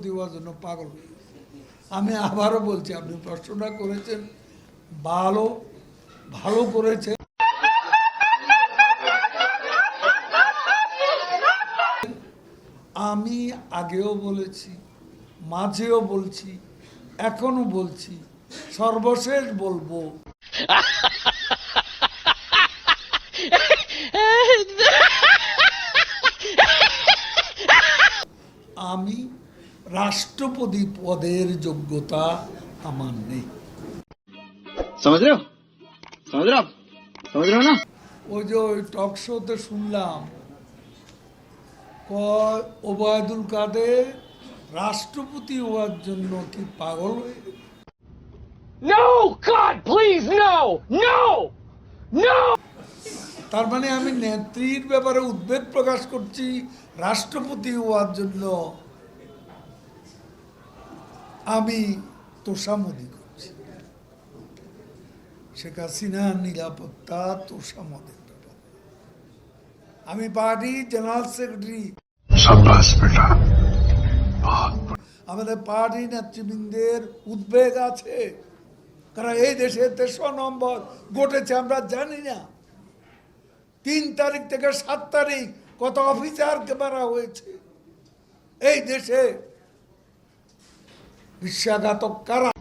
দেওয়ার জন্য পাগল হয়ে গেছে। আমি আবারও বলছি, আপনি প্রশ্নটা করেছেন ভালো ভালো করেছেন। আমি আগেও বলেছি, মাঝেও বলছি, এখনো বলছি, সর্বশেষ বলবো, আমি রাষ্ট্রপতি পদের যোগ্যতা আমার নেই। समझ रहे हो ना? ওই যে ওই টক শোতে শুনলাম, কয় ওবায়দুল কাদের রাষ্ট্রপতি হওয়ার জন্য কি পাগল হয়ে গেছে? No! God, please, no! No! No! তার মানে আমি নেত্রীর ব্যাপারে উদ্বেগ প্রকাশ করছি, রাষ্ট্রপতি হওয়ার জন্য আমি তোষামদি করছি। শেখ হাসিনার নিরাপত্তা তোষামদের ব্যাপার। আমি পার্টি জেনারেল সেক্রেটারি, আমাদের পার্টি নেতৃবৃন্দের উদ্বেগ আছে, কারণ এই দেশে ৩রা নম্বর ঘটেছে আমরা জানি না। ৩ তারিখ থেকে ৭ তারিখ কত অফিসারকে মারা হয়েছে। এই দেশে বিশ্বাসঘাতক কারা?